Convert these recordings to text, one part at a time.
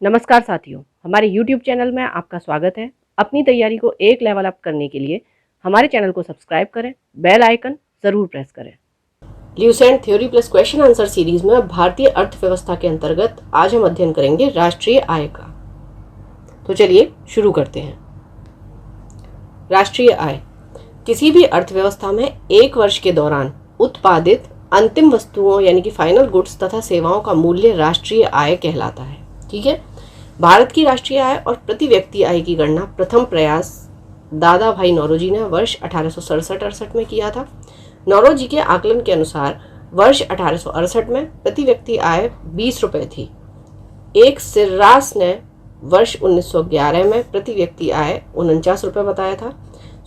नमस्कार साथियों, हमारे YouTube चैनल में आपका स्वागत है। अपनी तैयारी को एक लेवल अप करने के लिए हमारे चैनल को सब्सक्राइब करें, बेल आइकन जरूर प्रेस करें। Lucent theory plus question answer series में भारतीय अर्थव्यवस्था के अंतर्गत आज हम अध्ययन करेंगे राष्ट्रीय आय का। तो चलिए शुरू करते हैं। राष्ट्रीय आय किसी भी अर्थव्यवस्था में एक वर्ष के दौरान उत्पादित अंतिम वस्तुओं यानी कि फाइनल गुड्स तथा सेवाओं का मूल्य राष्ट्रीय आय कहलाता है। ठीक है। भारत की राष्ट्रीय आय और प्रति व्यक्ति आय की गणना प्रथम प्रयास दादा भाई नौरोजी ने वर्ष 1867-68 में किया था। नौरोजी के आकलन के अनुसार वर्ष 1868 में प्रति व्यक्ति आय 20 रुपये थी। एक सिर्रास ने वर्ष 1911 में प्रति व्यक्ति आय 49 रुपये बताया था।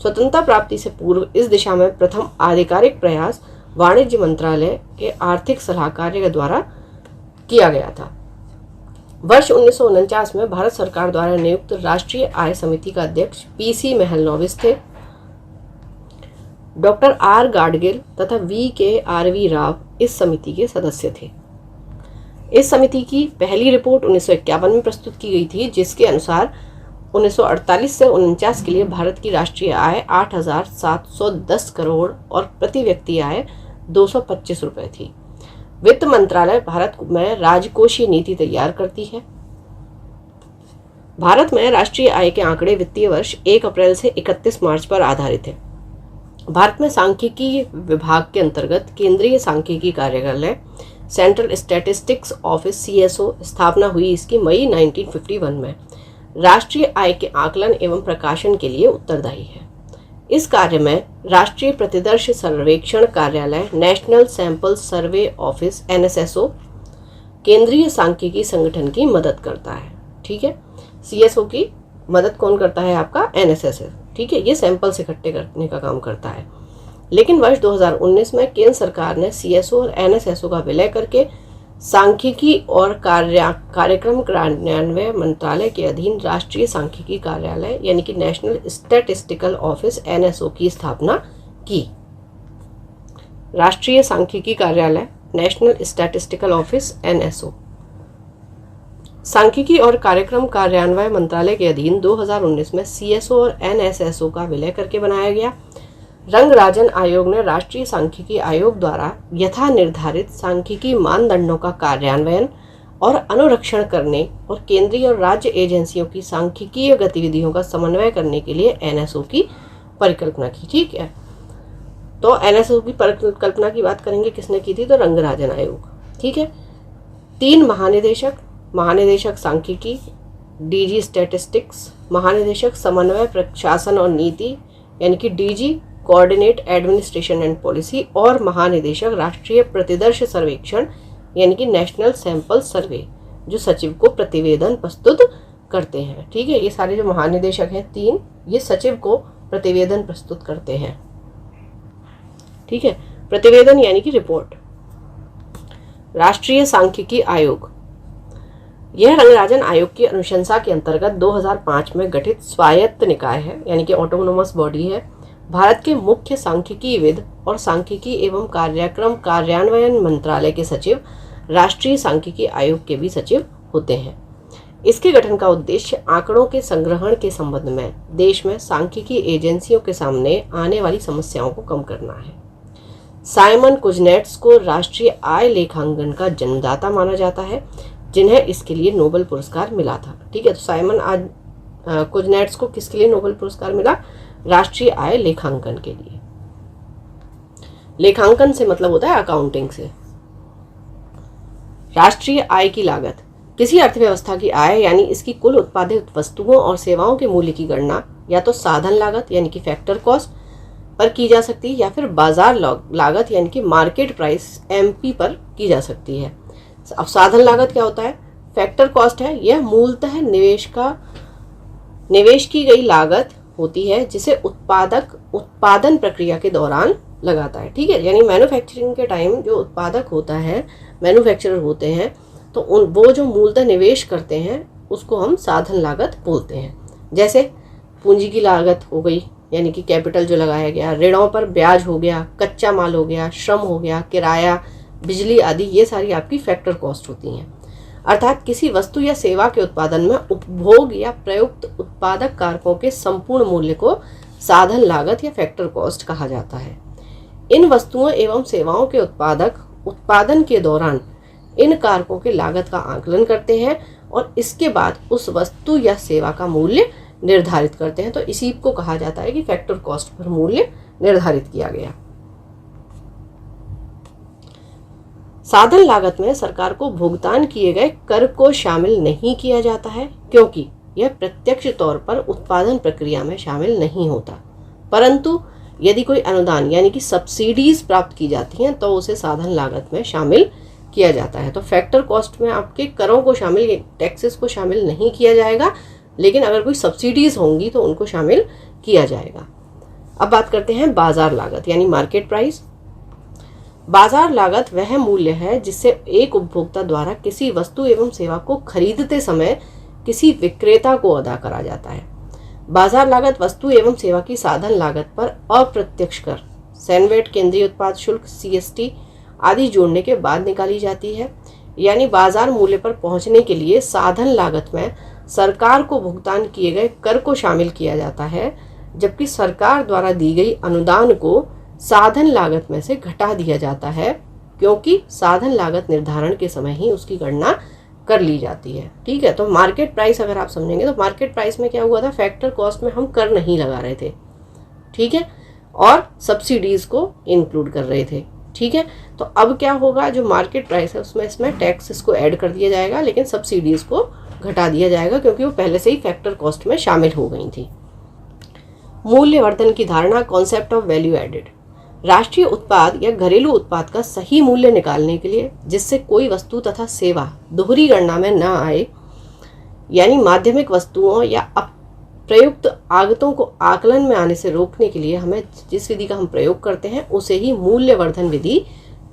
स्वतंत्रता प्राप्ति से पूर्व इस दिशा में प्रथम आधिकारिक प्रयास वाणिज्य मंत्रालय के आर्थिक सलाहकार के द्वारा किया गया था। वर्ष 1949 में भारत सरकार द्वारा नियुक्त राष्ट्रीय आय समिति का अध्यक्ष पीसी महलनोबिस थे। डॉक्टर आर गाडगिल तथा VKRV राव इस समिति के सदस्य थे। इस समिति की पहली रिपोर्ट 1951 में प्रस्तुत की गई थी, जिसके अनुसार 1948 से 49 के लिए भारत की राष्ट्रीय आय 8,710 करोड़ और प्रति व्यक्ति आय 225 रुपये थी। वित्त मंत्रालय भारत में राजकोषीय नीति तैयार करती है। भारत में राष्ट्रीय आय के आंकड़े वित्तीय वर्ष 1 अप्रैल से 31 मार्च पर आधारित है। भारत में सांख्यिकी विभाग के अंतर्गत केंद्रीय सांख्यिकी कार्यालय सेंट्रल स्टैटिस्टिक्स ऑफिस CSO स्थापना हुई इसकी मई 1951 में राष्ट्रीय आय के आकलन एवं प्रकाशन के लिए उत्तरदायी है। इस कार्य में राष्ट्रीय प्रतिदर्श सर्वेक्षण कार्यालय national sample survey office NSSO केंद्रीय सांख्यिकी संगठन की मदद करता है। ठीक है। CSO की मदद कौन करता है? आपका NSSO। ठीक है। ये सैंपल्स इकट्ठे करने का काम करता है। लेकिन वर्ष 2019 में केंद्र सरकार ने CSO और NSSO का विलय करके सांख्यिकी और कार्यक्रम कार्यान्वयन मंत्रालय के अधीन राष्ट्रीय सांख्यिकी कार्यालय यानी कि नेशनल स्टैटिस्टिकल ऑफिस NSO की स्थापना की। राष्ट्रीय सांख्यिकी कार्यालय नेशनल स्टैटिस्टिकल ऑफिस NSO सांख्यिकी और कार्यक्रम कार्यान्वयन मंत्रालय के अधीन 2019 में CSO और NSSO का विलय करके बनाया गया। रंगराजन आयोग ने राष्ट्रीय सांख्यिकी आयोग द्वारा यथा निर्धारित सांख्यिकी मानदंडों का कार्यान्वयन और अनुरक्षण करने और केंद्रीय और राज्य एजेंसियों की सांख्यिकीय गतिविधियों का समन्वय करने के लिए NSO की परिकल्पना की। ठीक है। तो NSO की परिकल्पना की बात करेंगे, किसने की थी? तो रंगराजन आयोग। ठीक है। 3 महानिदेशक सांख्यिकी, DG स्टैटिस्टिक्स, महानिदेशक समन्वय प्रशासन और नीति यानी कि DG coordinate administration and policy और महानिदेशक राष्ट्रीय प्रतिदर्श सर्वेक्षण यानी कि नेशनल सैंपल सर्वे जो सचिव को प्रतिवेदन प्रस्तुत करते हैं। ठीक है। ये सारे जो महानिदेशक हैं 3, ये सचिव को प्रतिवेदन प्रस्तुत करते हैं। ठीक है। प्रतिवेदन यानी कि रिपोर्ट। राष्ट्रीय सांख्यिकी आयोग यह रंगराजन आयोग की अनुशंसा के अंतर्गत 2005 में गठित स्वायत्त निकाय है यानी कि ऑटोनोमस बॉडी है। भारत के मुख्य सांख्यिकीविद और सांख्यिकी एवं कार्यक्रम कार्यान्वयन मंत्रालय के सचिव राष्ट्रीय सांख्यिकी आयोग के भी सचिव होते हैं। इसके गठन का उद्देश्य आंकड़ों के संग्रहण के संबंध में देश में सांख्यिकी एजेंसियों के सामने आने वाली समस्याओं को कम करना है। साइमन कुजनेट्स को राष्ट्रीय आय लेखांकन का जन्मदाता माना जाता है, जिन्हें इसके लिए नोबेल पुरस्कार मिला था। ठीक है। तो साइमन कुजनेट्स को किसके लिए नोबेल पुरस्कार मिला? राष्ट्रीय आय लेखांकन के लिए। लेखांकन से मतलब होता है अकाउंटिंग से। राष्ट्रीय आय की लागत किसी अर्थव्यवस्था की आय यानी इसकी कुल उत्पादित वस्तुओं और सेवाओं के मूल्य की गणना या तो साधन लागत यानी कि फैक्टर कॉस्ट पर की जा सकती है या फिर बाजार लागत यानी कि मार्केट प्राइस MP पर की जा सकती है। अब साधन लागत क्या होता है? फैक्टर कॉस्ट है, यह मूलतः निवेश की गई लागत होती है जिसे उत्पादन प्रक्रिया के दौरान लगाता है। ठीक है। यानी मैन्युफैक्चरिंग के टाइम जो उत्पादक होता है, मैन्युफैक्चरर होते हैं, तो वो जो मूलतः निवेश करते हैं उसको हम साधन लागत बोलते हैं। जैसे पूंजी की लागत हो गई यानी कि कैपिटल जो लगाया गया, ऋणों पर ब्याज हो गया, कच्चा माल हो गया, श्रम हो गया, किराया, बिजली आदि, ये सारी आपकी फैक्टर कॉस्ट होती हैं। अर्थात किसी वस्तु या सेवा के उत्पादन में उपभोग या प्रयुक्त उत्पादक कारकों के संपूर्ण मूल्य को साधन लागत या फैक्टर कॉस्ट कहा जाता है। इन वस्तुओं एवं सेवाओं के उत्पादक उत्पादन के दौरान इन कारकों के लागत का आकलन करते हैं और इसके बाद उस वस्तु या सेवा का मूल्य निर्धारित करते हैं। तो इसी को कहा जाता है कि फैक्टर कॉस्ट पर मूल्य निर्धारित किया गया। साधन लागत में सरकार को भुगतान किए गए कर को शामिल नहीं किया जाता है, क्योंकि यह प्रत्यक्ष तौर पर उत्पादन प्रक्रिया में शामिल नहीं होता। परंतु यदि कोई अनुदान यानी कि सब्सिडीज प्राप्त की जाती हैं तो उसे साधन लागत में शामिल किया जाता है। तो फैक्टर कॉस्ट में आपके करों को शामिल, टैक्सेस को शामिल नहीं किया जाएगा, लेकिन अगर कोई सब्सिडीज होंगी तो उनको शामिल किया जाएगा। अब बात करते हैं बाजार लागत यानी मार्केट प्राइस। बाजार लागत वह मूल्य है जिससे एक उपभोक्ता द्वारा किसी वस्तु एवं सेवा को खरीदते समय किसी विक्रेता को अदा करा जाता है। बाजार लागत वस्तु एवं सेवा की साधन लागत पर अप्रत्यक्ष कर, सैनवेट, केंद्रीय उत्पाद शुल्क, CST आदि जोड़ने के बाद निकाली जाती है। यानी बाजार मूल्य पर पहुंचने के लिए साधन लागत में सरकार को भुगतान किए गए कर को शामिल किया जाता है, जबकि सरकार द्वारा दी गई अनुदान को साधन लागत में से घटा दिया जाता है, क्योंकि साधन लागत निर्धारण के समय ही उसकी गणना कर ली जाती है। ठीक है, तो मार्केट प्राइस अगर आप समझेंगे तो मार्केट प्राइस में क्या हुआ था, फैक्टर कॉस्ट में हम कर नहीं लगा रहे थे, ठीक है, और सब्सिडीज को इंक्लूड कर रहे थे। ठीक है, तो अब क्या होगा, जो मार्केट प्राइस है उसमें इसमें टैक्सेस को ऐड कर दिया जाएगा, लेकिन सब्सिडीज को घटा दिया जाएगा क्योंकि वो पहले से ही फैक्टर कॉस्ट में शामिल हो गई थी। मूल्यवर्धन की धारणा, कॉन्सेप्ट ऑफ वैल्यू एडेड। राष्ट्रीय उत्पाद या घरेलू उत्पाद का सही मूल्य निकालने के लिए, जिससे कोई वस्तु तथा सेवा दोहरी गणना में न आए, यानी माध्यमिक वस्तुओं या अप्रयुक्त आगतों को आकलन में आने से रोकने के लिए हमें जिस विधि का हम प्रयोग करते हैं उसे ही मूल्यवर्धन विधि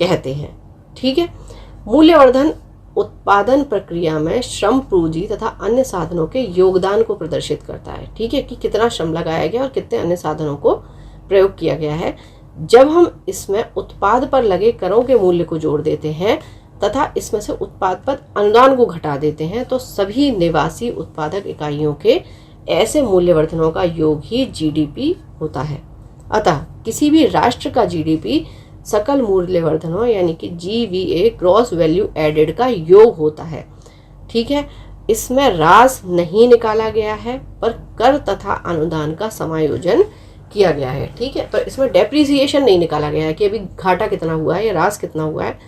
कहते हैं। ठीक है, मूल्यवर्धन उत्पादन प्रक्रिया में श्रम पूंजी तथा अन्य साधनों के योगदान को प्रदर्शित करता है। ठीक है, कि कितना श्रम लगाया गया और कितने अन्य साधनों को प्रयोग किया गया है। जब हम इसमें उत्पाद पर लगे करों के मूल्य को जोड़ देते हैं तथा इसमें से उत्पाद पर अनुदान को घटा देते हैं तो सभी निवासी उत्पादक इकाइयों के ऐसे मूल्यवर्धनों का योग ही GDP होता है। अतः किसी भी राष्ट्र का GDP सकल मूल्यवर्धनों यानी कि GVA, ग्रॉस वैल्यू एडेड का योग होता है। ठीक है, इसमें रास नहीं निकाला गया है पर कर तथा अनुदान का समायोजन किया गया है। ठीक है, तो इसमें डेप्रिसिएशन नहीं निकाला गया है कि अभी घाटा कितना हुआ है या रास कितना हुआ है,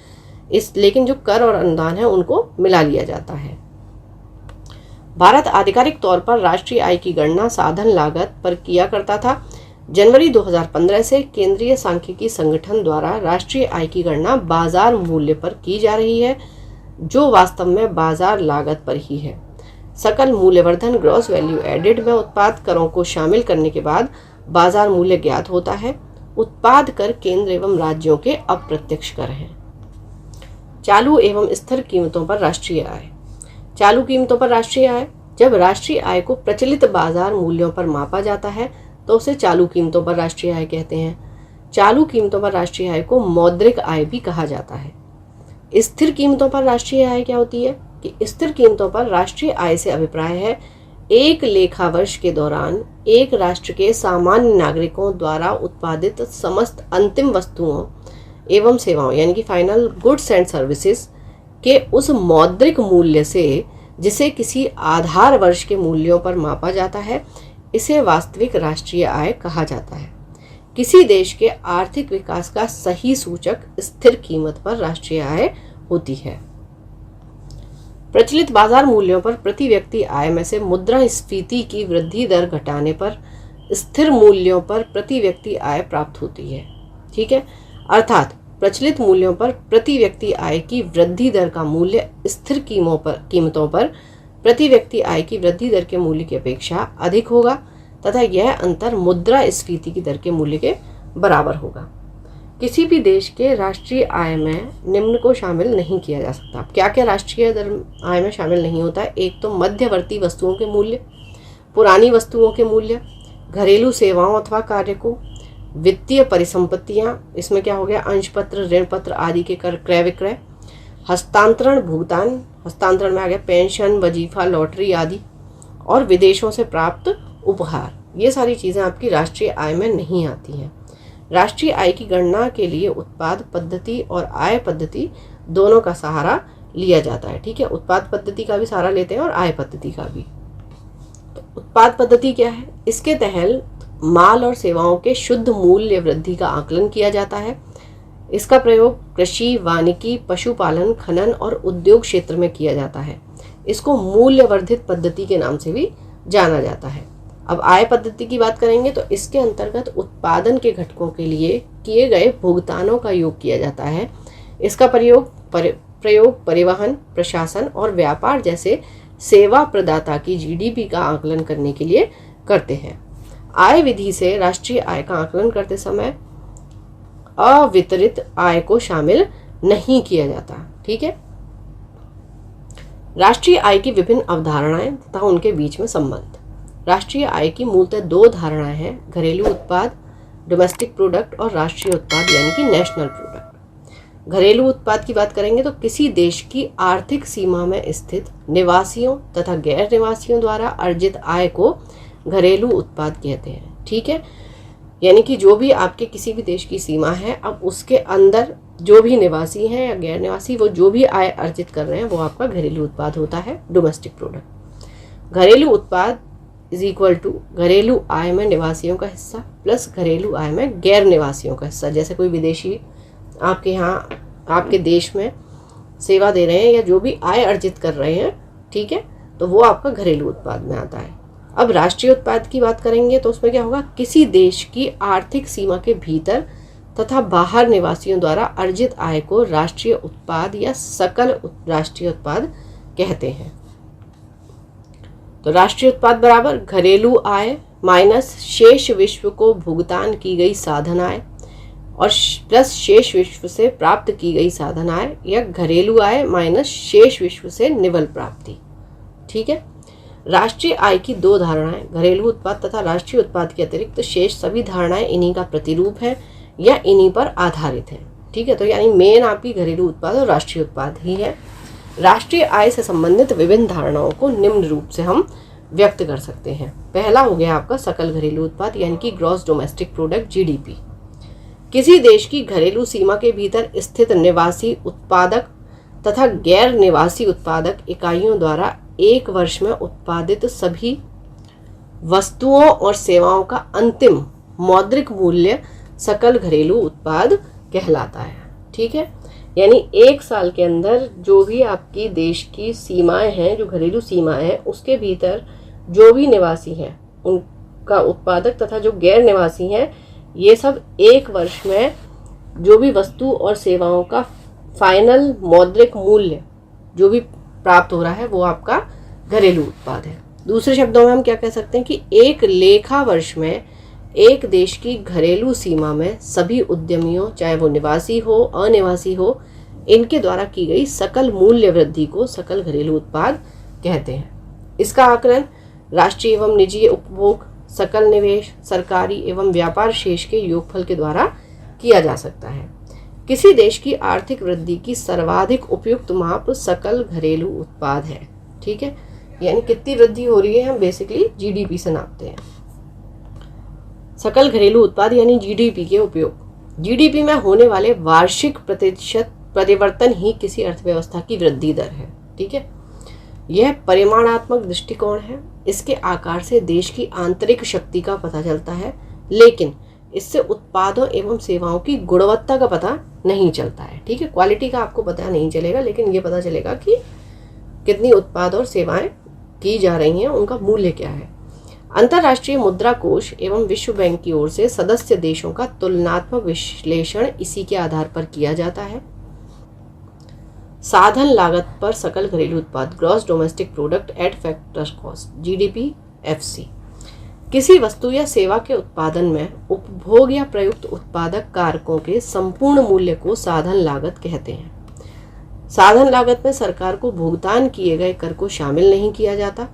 लेकिन जो कर और अनुदान है उनको मिला लिया जाता है। भारत आधिकारिक तौर पर राष्ट्रीय आय की गणना साधन लागत पर किया करता था। जनवरी 2015 से केंद्रीय सांख्यिकी संगठन द्वारा राष्ट्रीय आय की गणना बाजार मूल्य पर की जा रही है, जो वास्तव में बाजार लागत पर ही है। सकल मूल्यवर्धन, ग्रॉस वैल्यू एडेड में उत्पाद करों को शामिल करने के बाद बाजार मूल्य ज्ञात होता है। उत्पाद कर केंद्र एवं राज्यों के अप्रत्यक्ष कर हैं। चालू एवं स्थिर कीमतों पर राष्ट्रीय आय। चालू कीमतों पर राष्ट्रीय आय, जब राष्ट्रीय आय को प्रचलित बाजार मूल्यों पर मापा जाता है तो उसे चालू कीमतों पर राष्ट्रीय आय कहते हैं। चालू कीमतों पर राष्ट्रीय आय को मौद्रिक आय भी कहा जाता है। स्थिर कीमतों पर राष्ट्रीय आय क्या होती है कि स्थिर कीमतों पर राष्ट्रीय आय से अभिप्राय है एक लेखा वर्ष के दौरान एक राष्ट्र के सामान्य नागरिकों द्वारा उत्पादित समस्त अंतिम वस्तुओं एवं सेवाओं यानी कि फाइनल गुड्स एंड सर्विसेज के उस मौद्रिक मूल्य से जिसे किसी आधार वर्ष के मूल्यों पर मापा जाता है, इसे वास्तविक राष्ट्रीय आय कहा जाता है। किसी देश के आर्थिक विकास का सही सूचक स्थिर कीमत पर राष्ट्रीय आय होती है। प्रचलित बाजार मूल्यों पर प्रति व्यक्ति आय में से मुद्रास्फीति की वृद्धि दर घटाने पर स्थिर मूल्यों पर प्रति व्यक्ति आय प्राप्त होती है। ठीक है, अर्थात प्रचलित मूल्यों पर प्रति व्यक्ति आय की वृद्धि दर का मूल्य स्थिर कीमतों पर प्रति व्यक्ति आय की वृद्धि दर के मूल्य की अपेक्षा अधिक होगा तथा यह अंतर मुद्रास्फीति की दर के मूल्य के बराबर होगा। किसी भी देश के राष्ट्रीय आय में निम्न को शामिल नहीं किया जा सकता। क्या क्या राष्ट्रीय आय में शामिल नहीं होता है? एक तो मध्यवर्ती वस्तुओं के मूल्य, पुरानी वस्तुओं के मूल्य, घरेलू सेवाओं अथवा कार्य को, वित्तीय परिसंपत्तियां, इसमें क्या हो गया, अंश पत्र, ऋण पत्र आदि के क्रय विक्रय, हस्तांतरण, भुगतान, हस्तांतरण में आ गया पेंशन, वजीफा, लॉटरी आदि, और विदेशों से प्राप्त उपहार। ये सारी चीज़ें आपकी राष्ट्रीय आय में नहीं आती हैं। राष्ट्रीय आय की गणना के लिए उत्पाद पद्धति और आय पद्धति दोनों का सहारा लिया जाता है। ठीक है, उत्पाद पद्धति का भी सहारा लेते हैं और आय पद्धति का भी। तो उत्पाद पद्धति क्या है? इसके तहत माल और सेवाओं के शुद्ध मूल्य वृद्धि का आकलन किया जाता है। इसका प्रयोग कृषि, वानिकी, पशुपालन, खनन और उद्योग क्षेत्र में किया जाता है। इसको मूल्यवर्धित पद्धति के नाम से भी जाना जाता है। अब आय पद्धति की बात करेंगे तो इसके अंतर्गत उत्पादन के घटकों के लिए किए गए भुगतानों का योग किया जाता है। इसका प्रयोग परिवहन, प्रशासन और व्यापार जैसे सेवा प्रदाता की जीडीपी का आकलन करने के लिए करते हैं। आय विधि से राष्ट्रीय आय का आकलन करते समय अवितरित आय को शामिल नहीं किया जाता। ठीक है, राष्ट्रीय आय की विभिन्न अवधारणाएं तथा उनके बीच में संबंध। राष्ट्रीय आय की मूलतः दो धारणाएं हैं, घरेलू उत्पाद डोमेस्टिक प्रोडक्ट और राष्ट्रीय उत्पाद यानी कि नेशनल प्रोडक्ट। घरेलू उत्पाद की बात करेंगे तो किसी देश की आर्थिक सीमा में स्थित निवासियों तथा गैर निवासियों द्वारा अर्जित आय को घरेलू उत्पाद कहते हैं। ठीक है, यानी कि जो भी आपके किसी भी देश की सीमा है, अब उसके अंदर जो भी निवासी हैं या गैर निवासी, वो जो भी आय अर्जित कर रहे हैं वो आपका घरेलू उत्पाद होता है, डोमेस्टिक प्रोडक्ट। घरेलू उत्पाद इज इक्वल टू घरेलू आय में निवासियों का हिस्सा प्लस घरेलू आय में गैर निवासियों का हिस्सा। जैसे कोई विदेशी आपके यहाँ आपके देश में सेवा दे रहे हैं या जो भी आय अर्जित कर रहे हैं, ठीक है, तो वो आपका घरेलू उत्पाद में आता है। अब राष्ट्रीय उत्पाद की बात करेंगे तो उसमें क्या होगा, किसी देश की आर्थिक सीमा के भीतर तथा बाहर निवासियों द्वारा अर्जित आय को राष्ट्रीय उत्पाद या सकल राष्ट्रीय उत्पाद कहते हैं। तो राष्ट्रीय उत्पाद बराबर घरेलू आय माइनस शेष विश्व को भुगतान की गई साधन आय और प्लस शेष विश्व से प्राप्त की गई साधन आय, या घरेलू आय माइनस शेष विश्व से निवल प्राप्ति। ठीक है, राष्ट्रीय आय की दो धारणाएं, घरेलू उत्पाद तथा राष्ट्रीय उत्पाद के अतिरिक्त शेष सभी धारणाएं इन्हीं का प्रतिरूप है या इन्हीं पर आधारित है। ठीक है, तो यानी मेन आपकी घरेलू उत्पाद और राष्ट्रीय उत्पाद ही है। राष्ट्रीय आय से संबंधित विभिन्न धारणाओं को निम्न रूप से हम व्यक्त कर सकते हैं। पहला हो गया आपका सकल घरेलू उत्पाद यानी कि ग्रॉस डोमेस्टिक प्रोडक्ट, जीडीपी। किसी देश की घरेलू सीमा के भीतर स्थित निवासी उत्पादक तथा गैर निवासी उत्पादक इकाइयों द्वारा एक वर्ष में उत्पादित सभी वस्तुओं और सेवाओं का अंतिम मौद्रिक मूल्य सकल घरेलू उत्पाद कहलाता है। ठीक है, यानी एक साल के अंदर जो भी आपकी देश की सीमाएं हैं, जो घरेलू सीमाएं हैं, उसके भीतर जो भी निवासी हैं उनका उत्पादक तथा जो गैर निवासी हैं, ये सब एक वर्ष में जो भी वस्तु और सेवाओं का फाइनल मौद्रिक मूल्य जो भी प्राप्त हो रहा है वो आपका घरेलू उत्पाद है। दूसरे शब्दों में हम क्या कह सकते हैं कि एक लेखा वर्ष में एक देश की घरेलू सीमा में सभी उद्यमियों, चाहे वो निवासी हो अनिवासी हो, इनके द्वारा की गई सकल मूल्य वृद्धि को सकल घरेलू उत्पाद कहते हैं। इसका आकलन राष्ट्रीय एवं निजी उपभोग, सकल निवेश, सरकारी एवं व्यापार शेष के योगफल के द्वारा किया जा सकता है। किसी देश की आर्थिक वृद्धि की सर्वाधिक उपयुक्त माप सकल घरेलू उत्पाद है। ठीक है, यानी कितनी वृद्धि हो रही है हम बेसिकली जीडीपी से नापते हैं। सकल घरेलू उत्पाद यानी जीडीपी के उपयोग। जीडीपी में होने वाले वार्षिक प्रतिशत परिवर्तन ही किसी अर्थव्यवस्था की वृद्धि दर है। ठीक है, यह परिमाणात्मक दृष्टिकोण है। इसके आकार से देश की आंतरिक शक्ति का पता चलता है, लेकिन इससे उत्पादों एवं सेवाओं की गुणवत्ता का पता नहीं चलता है। ठीक है, क्वालिटी का आपको पता नहीं चलेगा, लेकिन ये पता चलेगा कि कितनी उत्पाद और सेवाएं की जा रही हैं, उनका मूल्य क्या है। अंतर्राष्ट्रीय मुद्रा कोष एवं विश्व बैंक की ओर से सदस्य देशों का तुलनात्मक विश्लेषण इसी के आधार पर किया जाता है। साधन लागत पर सकल घरेलू उत्पाद, gross domestic product at factor cost, GDP FC. किसी वस्तु या सेवा के उत्पादन में उपभोग या प्रयुक्त उत्पादक कारकों के संपूर्ण मूल्य को साधन लागत कहते हैं। साधन लागत में सरकार को भुगतान किए गए कर को शामिल नहीं किया जाता,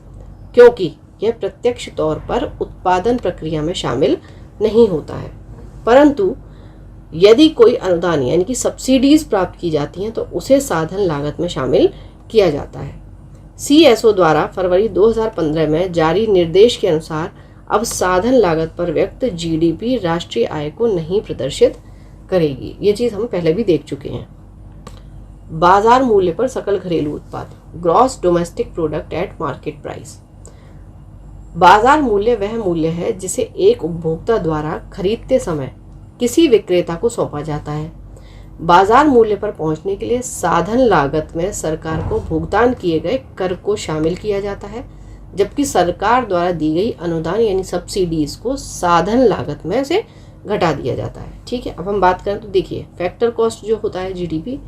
क्योंकि यह प्रत्यक्ष तौर पर उत्पादन प्रक्रिया में शामिल नहीं होता है। परंतु यदि कोई अनुदान यानी कि सब्सिडीज प्राप्त की जाती हैं तो उसे साधन लागत में शामिल किया जाता है। CSO द्वारा फरवरी 2015 में जारी निर्देश के अनुसार अब साधन लागत पर व्यक्त GDP राष्ट्रीय आय को नहीं प्रदर्शित करेगी। ये चीज़ हम पहले भी देख चुके हैं। बाजार मूल्य पर सकल घरेलू उत्पाद, gross domestic product at market price. बाजार मूल्य वह मूल्य है जिसे एक उपभोक्ता द्वारा खरीदते समय किसी विक्रेता को सौंपा जाता है। बाजार मूल्य पर पहुंचने के लिए साधन लागत में सरकार को भुगतान किए गए कर को शामिल किया जाता है, जबकि सरकार द्वारा दी गई अनुदान यानी सब्सिडीज को साधन लागत में से घटा दिया जाता है। ठीक है, अब हम बात करें तो देखिए फैक्टर कॉस्ट जो होता है GDP,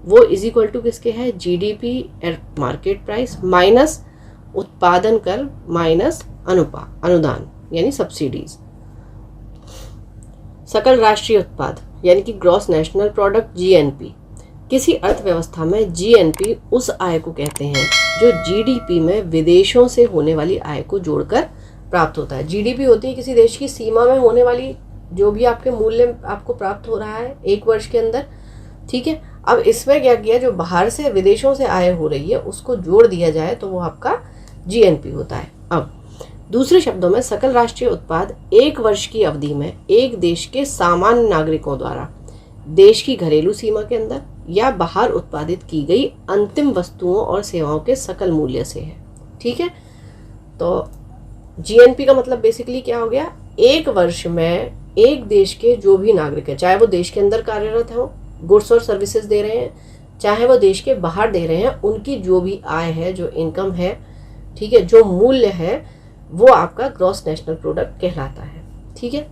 वो इज इक्वल टू किसके है, GDP eight market price minus उत्पादन कर माइनस अनुदान यानी सब्सिडीज। सकल राष्ट्रीय उत्पाद यानी कि ग्रॉस नेशनल प्रोडक्ट GNP। किसी अर्थव्यवस्था में GNP उस आय को कहते हैं जो GDP में विदेशों से होने वाली आय को जोड़कर प्राप्त होता है। GDP होती है किसी देश की सीमा में होने वाली जो भी आपके मूल्य आपको प्राप्त हो रहा है एक वर्ष के अंदर। ठीक है, अब इसमें क्या किया, जो बाहर से विदेशों से आय हो रही है उसको जोड़ दिया जाए तो वो आपका GNP होता है। अब दूसरे शब्दों में सकल राष्ट्रीय उत्पाद एक वर्ष की अवधि में एक देश के सामान्य नागरिकों द्वारा देश की घरेलू सीमा के अंदर या बाहर उत्पादित की गई अंतिम वस्तुओं और सेवाओं के सकल मूल्य से है। ठीक है, तो GNP का मतलब बेसिकली क्या हो गया, एक वर्ष में एक देश के जो भी नागरिक है, चाहे वो देश के अंदर कार्यरत हो, गुड्स और सर्विसेज दे रहे हैं, चाहे वो देश के बाहर दे रहे हैं, उनकी जो भी आय है, जो इनकम है, ठीक है, जो मूल्य है, वो आपका ग्रॉस नेशनल प्रोडक्ट कहलाता है। ठीक है,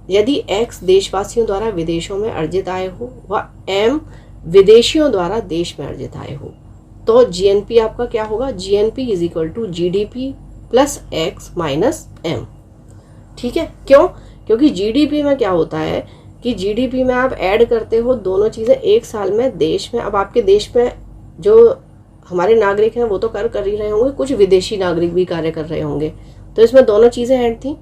यदि X देशवासियों द्वारा विदेशों में अर्जित आय हो व M विदेशियों द्वारा देश में अर्जित आय हो तो GNP आपका क्या होगा, GNP is equal to GDP plus X minus M। ठीक है, क्यों, क्योंकि GDP में क्या होता है कि GDP में आप ऐड करते हो दोनों चीज़ें एक साल में देश में। अब आपके देश में जो हमारे नागरिक हैं वो तो कर ही रहे होंगे, कुछ विदेशी नागरिक भी कार्य कर रहे होंगे, तो इसमें दोनों चीज़ें ऐड थी,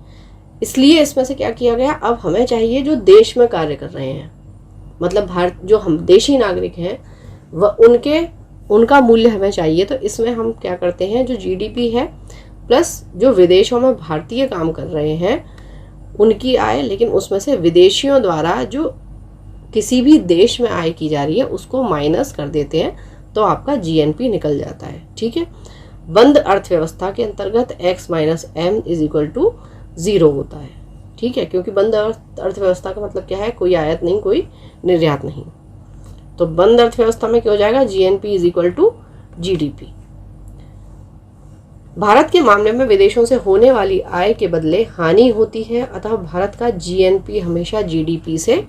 इसलिए इसमें से क्या किया गया, अब हमें चाहिए जो देश में कार्य कर रहे हैं, मतलब भारत जो हम देशी नागरिक हैं वह उनका मूल्य हमें चाहिए। तो इसमें हम क्या करते हैं, जो GDP है प्लस जो विदेशों में भारतीय काम कर रहे हैं उनकी आय, लेकिन उसमें से विदेशियों द्वारा जो किसी भी देश में आय की जा रही है उसको माइनस कर देते हैं तो आपका GNP निकल जाता है। ठीक है, बंद अर्थव्यवस्था के अंतर्गत X minus M is equal to 0 होता है। ठीक है, क्योंकि बंद अर्थव्यवस्था का मतलब क्या है, कोई आयात नहीं, कोई निर्यात नहीं, तो बंद अर्थव्यवस्था में क्या हो जाएगा, GNP is equal to GDP। भारत के मामले में विदेशों से होने वाली आय के बदले हानि होती है, अतः भारत का GNP हमेशा GDP से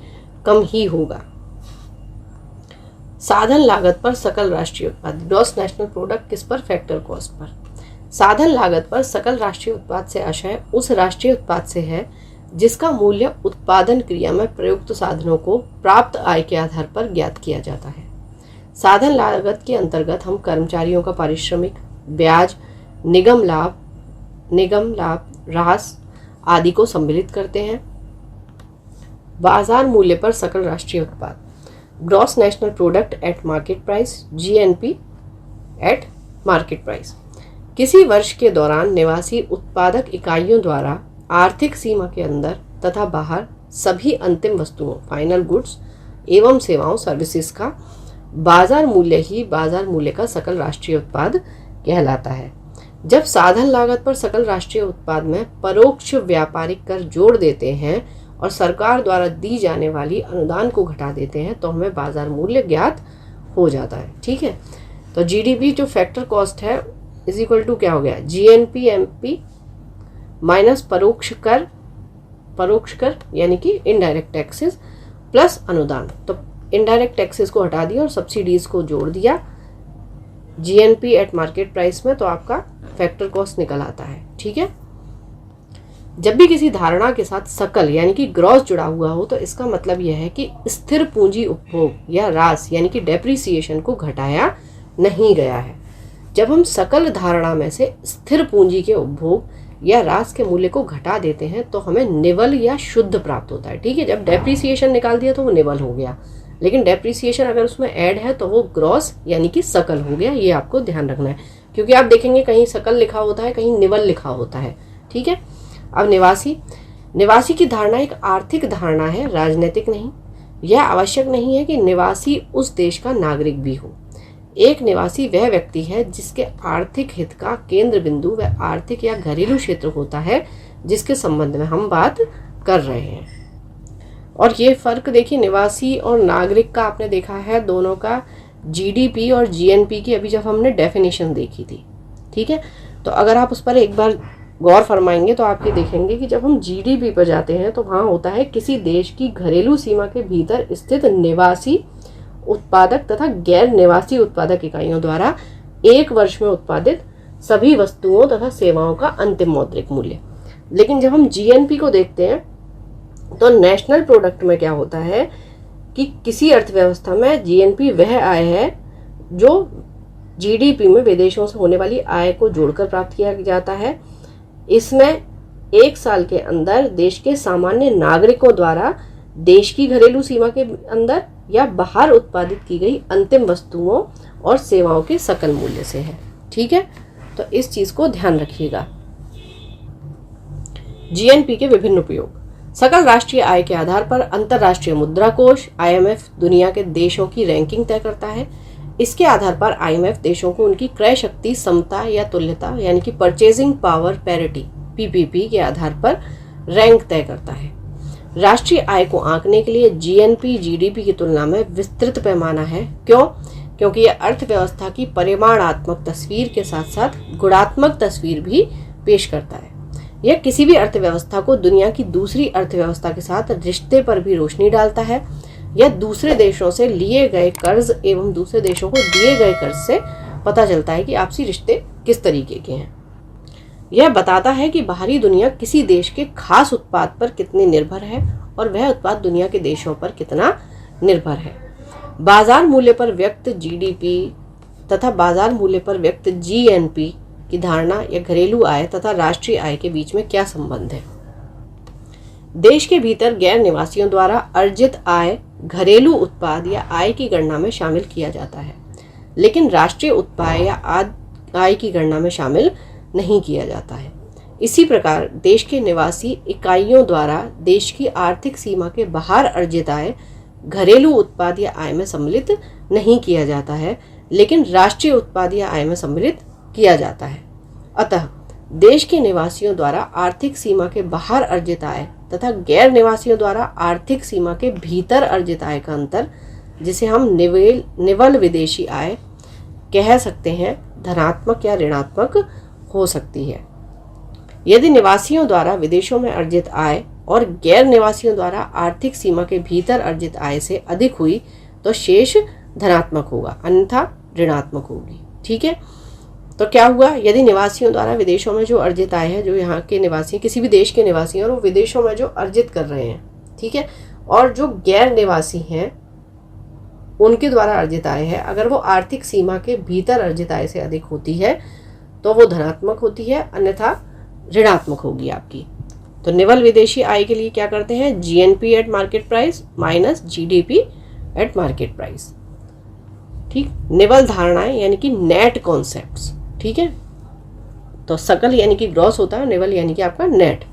कम ही होगा। साधन लागत पर सकल राष्ट्रीय उत्पाद, ग्रॉस नेशनल प्रोडक्ट किस पर, फैक्टर कॉस्ट पर। साधन लागत पर सकल राष्ट्रीय उत्पाद से आशय उस राष्ट्रीय उत्पाद से है जिसका मूल्य उत्पादन क्रिया में प्रयुक्त साधनों को प्राप्त आय के आधार पर ज्ञात किया जाता है। साधन लागत के अंतर्गत हम कर्मचारियों का पारिश्रमिक, ब्याज, निगम लाभ, ह्रास आदि को सम्मिलित करते हैं। बाजार मूल्य पर सकल राष्ट्रीय उत्पाद, gross national product at market price, GNP eight market price. किसी वर्ष के दौरान निवासी उत्पादक इकाइयों द्वारा आर्थिक सीमा के अंदर तथा बाहर सभी अंतिम वस्तुओं, फाइनल गुड्स एवं सेवाओं, सर्विसेज का बाजार मूल्य ही बाजार मूल्य का सकल राष्ट्रीय उत्पाद कहलाता है। जब साधन लागत पर सकल राष्ट्रीय उत्पाद में परोक्ष व्यापारिक कर जोड़ देते हैं और सरकार द्वारा दी जाने वाली अनुदान को घटा देते हैं तो हमें बाजार मूल्य ज्ञात हो जाता है। ठीक है, तो GDP जो फैक्टर कॉस्ट है इज इक्वल टू क्या हो गया, GNP MP माइनस परोक्ष कर यानी कि इनडायरेक्ट टैक्सेस प्लस अनुदान। तो इनडायरेक्ट टैक्सेस को हटा दिया और सब्सिडीज को जोड़ दिया GNP एट मार्केट प्राइस में, तो आपका फैक्टर कॉस्ट निकल आता है। ठीक है, जब भी किसी धारणा के साथ सकल यानी कि ग्रॉस जुड़ा हुआ हो तो इसका मतलब यह है कि स्थिर पूंजी उपभोग या ह्रास यानी कि डेप्रिसिएशन को घटाया नहीं गया है। जब हम सकल धारणा में से स्थिर पूंजी के उपभोग या ह्रास के मूल्य को घटा देते हैं तो हमें निवल या शुद्ध प्राप्त होता है। ठीक है, जब डेप्रिसिएशन निकाल दिया तो वो निवल हो गया, लेकिन डेप्रिसिएशन अगर उसमें ऐड है तो वो ग्रॉस यानी कि सकल हो गया। ये आपको ध्यान रखना है, क्योंकि आप देखेंगे कहीं सकल लिखा होता है, कहीं निवल लिखा होता है। ठीक है। अब निवासी की धारणा एक आर्थिक धारणा है, राजनीतिक नहीं। यह आवश्यक नहीं है कि निवासी उस देश का नागरिक भी हो। एक निवासी वह व्यक्ति है जिसके आर्थिक हित का केंद्र बिंदु वह आर्थिक या घरेलू क्षेत्र होता है जिसके संबंध में हम बात कर रहे हैं। और ये फर्क देखिए, निवासी और नागरिक का आपने देखा है, दोनों का जीडीपी और जीएनपी की अभी जब हमने डेफिनेशन देखी थी। ठीक है। तो अगर आप उस पर एक बार गौर फरमाएंगे तो आप ये देखेंगे कि जब हम जीडीपी पर जाते हैं तो वहाँ होता है किसी देश की घरेलू सीमा के भीतर स्थित निवासी उत्पादक तथा गैर निवासी उत्पादक इकाइयों द्वारा एक वर्ष में उत्पादित सभी वस्तुओं तथा सेवाओं का अंतिम मौद्रिक मूल्य। लेकिन जब हम जीएनपी को देखते हैं तो नेशनल प्रोडक्ट में क्या होता है कि किसी अर्थव्यवस्था में जीएनपी वह आय है जो जीडीपी में विदेशों से होने वाली आय को जोड़कर प्राप्त किया जाता है। इसमें एक साल के अंदर देश के सामान्य नागरिकों द्वारा देश की घरेलू सीमा के अंदर या बाहर उत्पादित की गई अंतिम वस्तुओं और सेवाओं के सकल मूल्य से है। ठीक है। तो इस चीज को ध्यान रखिएगा। जीएनपी के विभिन्न उपयोग। सकल राष्ट्रीय आय के आधार पर अंतर्राष्ट्रीय मुद्रा कोष आईएमएफ दुनिया के देशों की रैंकिंग तय करता है। इसके आधार पर आईएमएफ देशों को उनकी क्रय शक्ति समता या तुल्यता यानी कि परचेजिंग पावर पैरिटी पीपीपी के आधार पर रैंक तय करता है। राष्ट्रीय आय को आंकने के लिए जीएनपी जीडीपी की तुलना में विस्तृत पैमाना है। क्यों? क्योंकि यह अर्थव्यवस्था की परिमाणात्मक तस्वीर के साथ साथ गुणात्मक तस्वीर भी पेश करता है। यह किसी भी अर्थव्यवस्था को दुनिया की दूसरी अर्थव्यवस्था के साथ रिश्ते पर भी रोशनी डालता है। यह दूसरे देशों से लिए गए कर्ज एवं दूसरे देशों को दिए गए कर्ज से पता चलता है कि आपसी रिश्ते किस तरीके के हैं। यह बताता है कि बाहरी दुनिया किसी देश के खास उत्पाद पर कितनी निर्भर है और वह उत्पाद दुनिया के देशों पर कितना निर्भर है। बाजार मूल्य पर व्यक्त जीडीपी तथा बाजार मूल्य पर व्यक्त जीएनपी की धारणा या घरेलू आय तथा राष्ट्रीय आय के बीच में क्या संबंध है? देश के भीतर गैर निवासियों द्वारा अर्जित आय घरेलू उत्पाद या आय की गणना में शामिल किया जाता है, लेकिन राष्ट्रीय उत्पाद या आय की गणना में शामिल नहीं किया जाता है। इसी प्रकार देश के निवासी इकाइयों द्वारा देश की आर्थिक सीमा के बाहर अर्जित आय घरेलू उत्पाद या आय में सम्मिलित नहीं किया जाता है, लेकिन राष्ट्रीय उत्पाद या आय में सम्मिलित किया जाता है। अतः देश के निवासियों द्वारा आर्थिक सीमा के बाहर अर्जित आय तथा गैर निवासियों द्वारा आर्थिक सीमा के भीतर अर्जित आय का अंतर, जिसे हम निवल विदेशी आय कह सकते हैं, धनात्मक या ऋणात्मक हो सकती है। यदि निवासियों द्वारा विदेशों में अर्जित आय और गैर निवासियों द्वारा आर्थिक सीमा के भीतर अर्जित आय से अधिक हुई तो शेष धनात्मक होगा, अन्यथा ऋणात्मक होगी। ठीक है। तो क्या हुआ, यदि निवासियों द्वारा विदेशों में जो अर्जित आय है, जो यहाँ के निवासी किसी भी देश के निवासी हैं और वो विदेशों में जो अर्जित कर रहे हैं, ठीक है, और जो गैर निवासी हैं उनके द्वारा अर्जित आय है, अगर वो आर्थिक सीमा के भीतर अर्जित आय से अधिक होती है तो वो धनात्मक होती है, अन्यथा ऋणात्मक होगी आपकी। तो निवल विदेशी आय के लिए क्या करते हैं, GNP eight market price minus GDP at market price. ठीक। निवल धारणाएं यानी कि नेट कॉन्सेप्ट्स। ठीक है। तो सकल यानी कि ग्रॉस होता है, निवल यानी कि आपका नेट।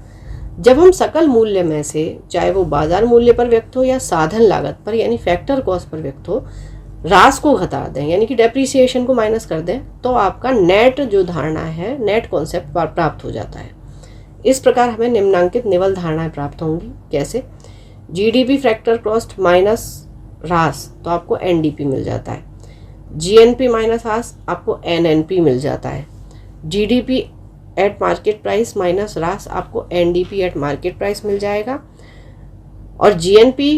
जब हम सकल मूल्य में से, चाहे वो बाजार मूल्य पर व्यक्त हो या साधन लागत पर यानी फैक्टर कॉस्ट पर व्यक्त हो, रास को घटा दें यानी कि डेप्रिसिएशन को माइनस कर दें, तो आपका नेट जो धारणा है, नेट कॉन्सेप्ट प्राप्त हो जाता है। इस प्रकार हमें निम्नांकित निवल धारणाएं प्राप्त होंगी। कैसे? जीडीपी फैक्टर कॉस्ट माइनस रास तो आपको एनडीपी मिल जाता है, जीएनपी माइनस रास आपको एनएनपी मिल जाता है, GDP at market price minus रास आपको एनडीपी एट मार्केट प्राइस मिल जाएगा, और GNP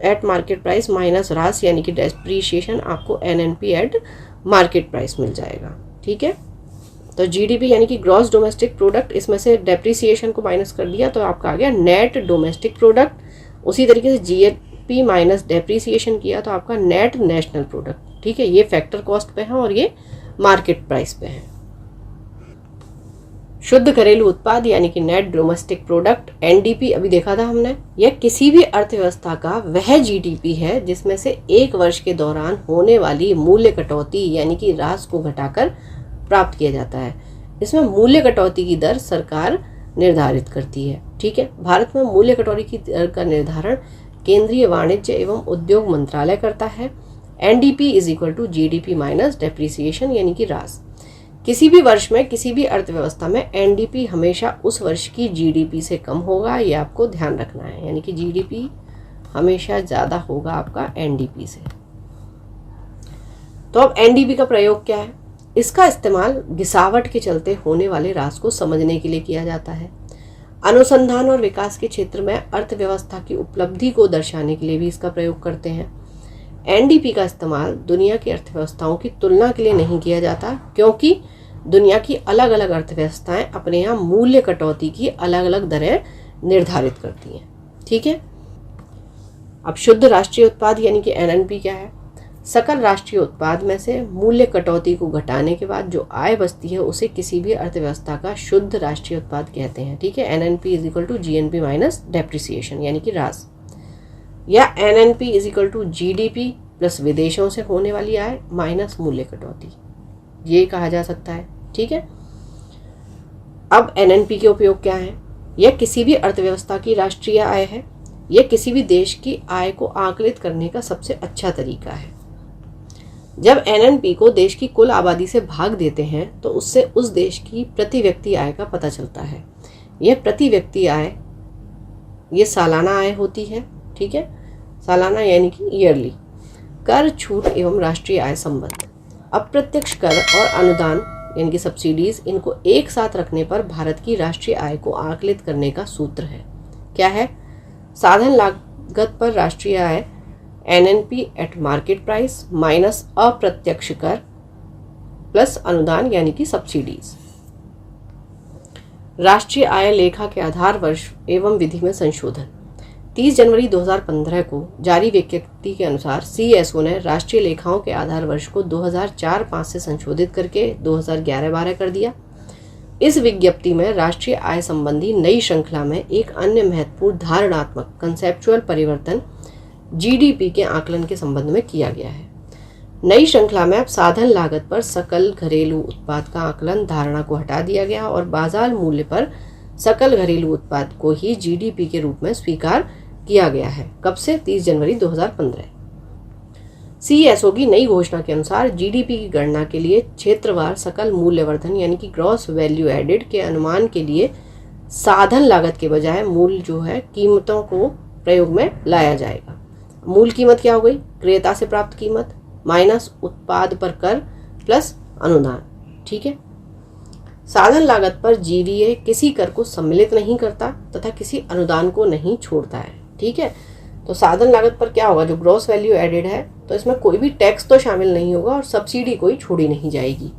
eight market price minus रास यानी कि डेप्रीशिएशन आपको एनएनपी एट मार्केट प्राइस मिल जाएगा। ठीक है। तो जीडीपी यानी कि ग्रॉस डोमेस्टिक प्रोडक्ट, इसमें से डेप्रीसिएशन को माइनस कर दिया तो आपका आ गया नेट डोमेस्टिक प्रोडक्ट। उसी तरीके से जीएनपी माइनस डेप्रीसिएशन किया तो आपका नेट नेशनल प्रोडक्ट। ठीक है। ये फैक्टर कॉस्ट पे है और ये मार्केट प्राइस पे है। शुद्ध घरेलू उत्पाद यानी कि नेट डोमेस्टिक प्रोडक्ट, एनडीपी अभी देखा था हमने, यह किसी भी अर्थव्यवस्था का वह जीडीपी है जिसमें से एक वर्ष के दौरान होने वाली मूल्य कटौती यानी कि ह्रास को घटाकर प्राप्त किया जाता है। इसमें मूल्य कटौती की दर सरकार निर्धारित करती है। ठीक है, भारत में मूल्य कटौती की दर का निर्धारण केंद्रीय वाणिज्य एवं उद्योग मंत्रालय करता है। NDP is equal to GDP minus depreciation यानी कि ह्रास। किसी भी वर्ष में किसी भी अर्थव्यवस्था में एनडीपी हमेशा उस वर्ष की जीडीपी से कम होगा, ये आपको ध्यान रखना है, यानी कि जीडीपी हमेशा ज़्यादा होगा आपका एनडीपी से। तो अब एनडीपी का प्रयोग क्या है? इसका इस्तेमाल गिसावट के चलते होने वाले ह्रास को समझने के लिए किया जाता है। अनुसंधान और विकास के क्षेत्र में अर्थव्यवस्था की उपलब्धि को दर्शाने के लिए भी इसका प्रयोग करते हैं। एनडीपी का इस्तेमाल दुनिया की अर्थव्यवस्थाओं की तुलना के लिए नहीं किया जाता, क्योंकि दुनिया की अलग अलग अर्थव्यवस्थाएं अपने यहाँ मूल्य कटौती की अलग अलग दरें निर्धारित करती हैं। ठीक है, अब शुद्ध राष्ट्रीय उत्पाद यानी कि एनएनपी क्या है? सकल राष्ट्रीय उत्पाद में से मूल्य कटौती को घटाने के बाद जो आय बचती है उसे किसी भी अर्थव्यवस्था का शुद्ध राष्ट्रीय उत्पाद कहते हैं। ठीक है, NNP is equal to GNP minus depreciation यानी कि ह्रास, या NNP is equal to GDP plus विदेशों से होने वाली आय माइनस मूल्य कटौती, ये कहा जा सकता है। ठीक है, अब एनएनपी के उपयोग क्या है? यह किसी भी अर्थव्यवस्था की राष्ट्रीय आय है। यह किसी भी देश की आय को आकलित करने का सबसे अच्छा तरीका है। जब एनएनपी को देश की कुल आबादी से भाग देते हैं तो उससे उस देश की प्रति व्यक्ति आय का पता चलता है। यह प्रति व्यक्ति आय ये सालाना आय होती है। ठीक है, सालाना यानी कि ईयरली। कर, छूट एवं राष्ट्रीय आय संबंध। अप्रत्यक्ष कर और अनुदान यानी कि सब्सिडीज, इनको एक साथ रखने पर भारत की राष्ट्रीय आय को आकलित करने का सूत्र है। क्या है? साधन लागत पर राष्ट्रीय आय NNP at market price minus अप्रत्यक्ष कर प्लस अनुदान यानी कि सब्सिडीज। राष्ट्रीय आय लेखा के आधार वर्ष एवं विधि में संशोधन। 30 जनवरी 2015 को जारी विज्ञप्ति के अनुसार सीएसओ ने राष्ट्रीय लेखाओं के आधार वर्ष को 2004-05 से संशोधित करके 2011-12 कर दिया। इस विज्ञप्ति में राष्ट्रीय आय संबंधी नई श्रृंखला में एक अन्य महत्वपूर्ण धारणात्मक कंसेप्चुअल परिवर्तन जीडीपी के आकलन के संबंध में किया गया है। नई श्रृंखला में अब साधन लागत पर सकल घरेलू उत्पाद का आकलन धारणा को हटा दिया गया और बाजार मूल्य पर सकल घरेलू उत्पाद को ही जीडीपी के रूप में स्वीकार किया गया है। कब से? 30 जनवरी 2015। सीएसओ की नई घोषणा के अनुसार जीडीपी की गणना के लिए क्षेत्रवार सकल मूल्यवर्धन यानी कि ग्रॉस वैल्यू एडेड के अनुमान के लिए साधन लागत के बजाय मूल जो है कीमतों को प्रयोग में लाया जाएगा। मूल कीमत क्या हो गई? क्रेता से प्राप्त कीमत माइनस उत्पाद पर कर प्लस अनुदान। ठीक है, साधन लागत पर जीवीए किसी कर को सम्मिलित नहीं करता तथा किसी अनुदान को नहीं छोड़ता है। ठीक है, तो साधन लागत पर क्या होगा? जो ग्रॉस वैल्यू एडेड है तो इसमें कोई भी टैक्स तो शामिल नहीं होगा और सब्सिडी कोई छोड़ी नहीं जाएगी।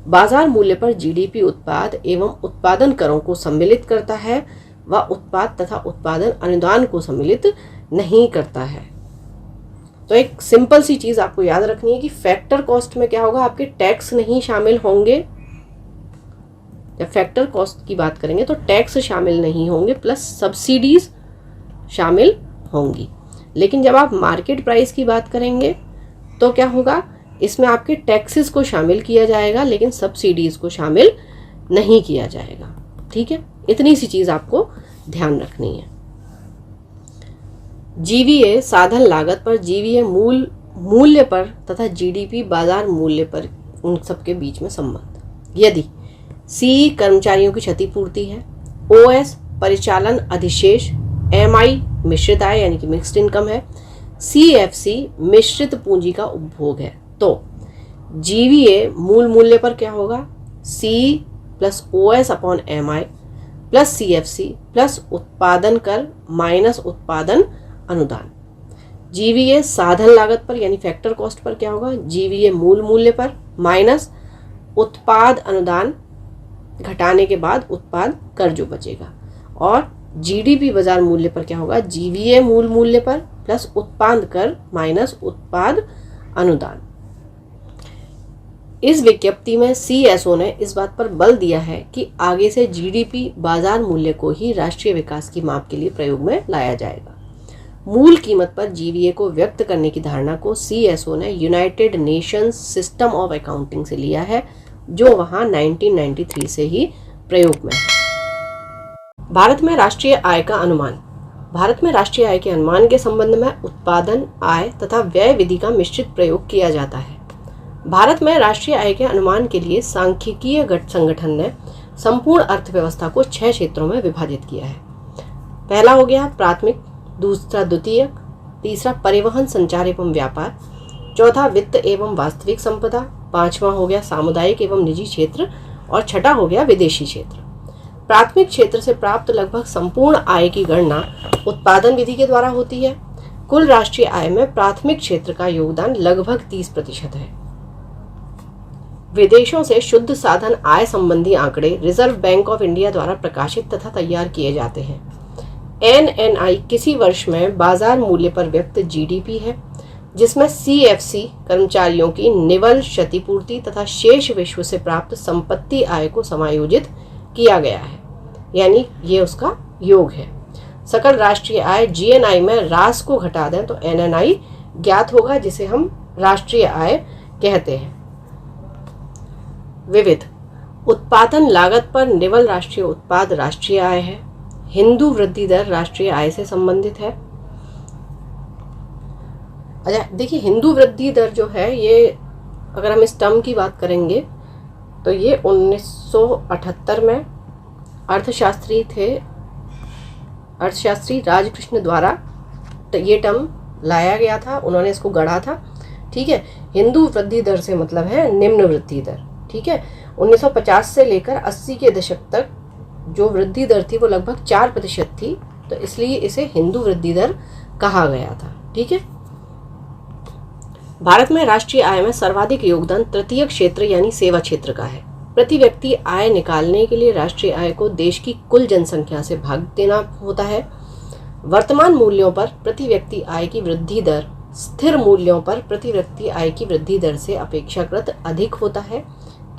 बाजार मूल्य पर जीडीपी उत्पाद एवं उत्पादन करों को सम्मिलित करता है व उत्पाद तथा उत्पादन अनुदान को सम्मिलित नहीं करता है। तो एक सिंपल सी चीज आपको याद रखनी है कि फैक्टर कॉस्ट में क्या होगा? आपके टैक्स नहीं शामिल होंगे। जब फैक्टर कॉस्ट की बात करेंगे तो टैक्स शामिल नहीं होंगे प्लस सब्सिडीज शामिल होंगी। लेकिन जब आप मार्केट प्राइस की बात करेंगे तो क्या होगा? इसमें आपके टैक्सेस को शामिल किया जाएगा लेकिन सब्सिडीज को शामिल नहीं किया जाएगा। ठीक है, इतनी सी चीज आपको ध्यान रखनी है। जीवीए साधन लागत पर, जीवीए मूल्य पर तथा जीडीपी बाजार मूल्य पर, उन सबके बीच में संबंध। यदि सी कर्मचारियों की क्षतिपूर्ति है, ओएस परिचालन अधिशेष, एमआई मिश्रित आय यानी कि मिक्स्ड इनकम है, सीएफसी मिश्रित पूंजी का उपभोग है, तो जीवीए मूल मूल्य पर क्या होगा? C plus OS upon MI plus CFC plus उत्पादन कर माइनस उत्पादन अनुदान। जीवीए साधन लागत पर यानी फैक्टर कॉस्ट पर क्या होगा? जीवीए मूल मूल्य पर माइनस उत्पाद अनुदान घटाने के बाद उत्पाद कर जो बचेगा, और जीडीपी बाजार मूल्य पर क्या होगा? जीवीए मूल मूल्य पर प्लस उत्पाद कर माइनस उत्पाद अनुदान। इस विज्ञप्ति में CSO ने इस बात पर बल दिया है कि आगे से GDP बाजार मूल्य को ही राष्ट्रीय विकास की माप के लिए प्रयोग में लाया जाएगा। मूल कीमत पर GVA को व्यक्त करने की धारणा को CSO ने United Nations system of accounting से लिया है, जो वहां 1993 से ही प्रयोग में है। भारत में राष्ट्रीय आय का अनुमान। भारत में राष्ट्रीय आय के अनुमान के संबंध में उत्पादन, आय तथा व्यय विधि का मिश्रित प्रयोग किया जाता है। भारत में राष्ट्रीय आय के अनुमान के लिए सांख्यिकीय संगठन ने संपूर्ण अर्थव्यवस्था को 6 क्षेत्रों में विभाजित किया है। पहला हो गया प्राथमिक, दूसरा द्वितीयक, तीसरा परिवहन, संचार एवं व्यापार, चौथा वित्त एवं वास्तविक संपदा, पांचवा हो गया सामुदायिक एवं निजी क्षेत्र और छठा हो गया विदेशी क्षेत्र। प्राथमिक क्षेत्र से प्राप्त लगभग संपूर्ण आय की गणना उत्पादन विधि के द्वारा होती है। कुल राष्ट्रीय आय में प्राथमिक क्षेत्र का योगदान लगभग 30% है। विदेशों से शुद्ध साधन आय संबंधी आंकड़े रिजर्व बैंक ऑफ इंडिया द्वारा प्रकाशित तथा तैयार किए जाते हैं। NNI किसी वर्ष में बाजार मूल्य पर व्यक्त GDP है, जिसमें CFC कर्मचारियों की निवल क्षतिपूर्ति तथा शेष विश्व से प्राप्त संपत्ति आय को समायोजित किया गया है, यानी ये उसका योग है। सकल राष्ट्रीय आय GNI में रास को घटा दें तो NNI ज्ञात होगा, जिसे हम राष्ट्रीय आय कहते हैं। विविध उत्पादन लागत पर निवल राष्ट्रीय उत्पाद राष्ट्रीय आय है। हिंदू वृद्धि दर राष्ट्रीय आय से संबंधित है। अच्छा देखिए, हिंदू वृद्धि दर जो है, ये अगर हम इस टर्म की बात करेंगे तो ये 1978 में अर्थशास्त्री राजकृष्ण द्वारा ये टर्म लाया गया था, उन्होंने इसको गढ़ा था। ठीक है, हिंदू वृद्धि दर से मतलब है निम्न वृद्धि दर। ठीक है, 1950 से लेकर 80 के दशक तक जो वृद्धि दर थी वो लगभग 4% थी, तो इसलिए इसे हिंदू वृद्धि दर कहा गया था। ठीक है, भारत में राष्ट्रीय आय में सर्वाधिक योगदान तृतीय क्षेत्र यानी सेवा क्षेत्र का है। प्रति व्यक्ति आय निकालने के लिए राष्ट्रीय आय को देश की कुल जनसंख्या से भाग देना होता है। वर्तमान मूल्यों पर प्रति व्यक्ति आय की वृद्धि दर स्थिर मूल्यों पर प्रति व्यक्ति आय की वृद्धि दर से अपेक्षाकृत अधिक होता है।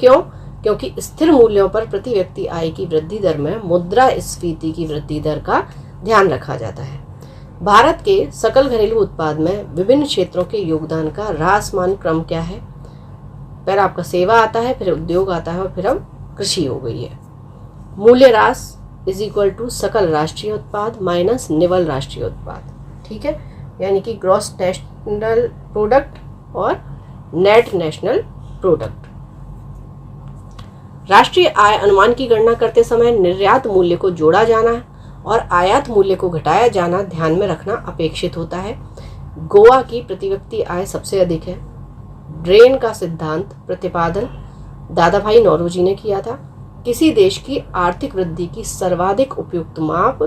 क्यों? क्योंकि स्थिर मूल्यों पर प्रति व्यक्ति आय की वृद्धि दर में मुद्रास्फीति की वृद्धि दर का ध्यान रखा जाता है। भारत के सकल घरेलू उत्पाद में विभिन्न क्षेत्रों के योगदान का ह्रासमान क्रम क्या है? पहले आपका सेवा आता है, फिर उद्योग आता है और फिर अब कृषि हो गई है। मूल्य ह्रास इज इक्वल टू सकल राष्ट्रीय उत्पाद माइनस निवल राष्ट्रीय उत्पाद। ठीक है, यानी कि ग्रॉस नेशनल प्रोडक्ट और नेट नेशनल प्रोडक्ट। राष्ट्रीय आय अनुमान की गणना करते समय निर्यात मूल्य को जोड़ा जाना और आयात मूल्य को घटाया जाना ध्यान में रखना अपेक्षित होता है। गोवा की प्रति व्यक्ति आय सबसे अधिक है। ड्रेन का सिद्धांत प्रतिपादन दादाभाई नौरोजी ने किया था। किसी देश की आर्थिक वृद्धि की सर्वाधिक उपयुक्त माप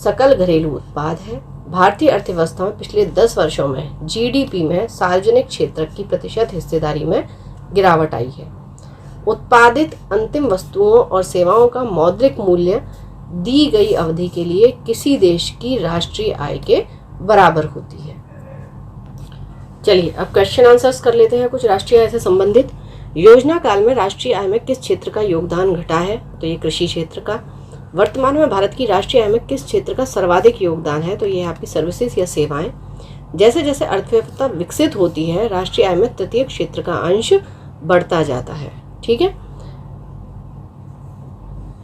सकल घरेलू उत्पाद है। भारतीय अर्थव्यवस्था में पिछले 10 वर्षों में GDP में सार्वजनिक क्षेत्र की प्रतिशत हिस्सेदारी में गिरावट आई है। उत्पादित अंतिम वस्तुओं और सेवाओं का मौद्रिक मूल्य दी गई अवधि के लिए किसी देश की राष्ट्रीय आय के बराबर होती है। चलिए अब क्वेश्चन आंसर्स कर लेते हैं कुछ राष्ट्रीय आय से संबंधित। योजना काल में राष्ट्रीय आय में किस क्षेत्र का योगदान घटा है? तो ये कृषि क्षेत्र का। वर्तमान में भारत की राष्ट्रीय आय में किस क्षेत्र का सर्वाधिक योगदान है? तो ये आपकी सर्विसेज या सेवाएं। जैसे जैसे अर्थव्यवस्था विकसित होती है, राष्ट्रीय आय में तृतीय क्षेत्र का अंश बढ़ता जाता है। ठीक है,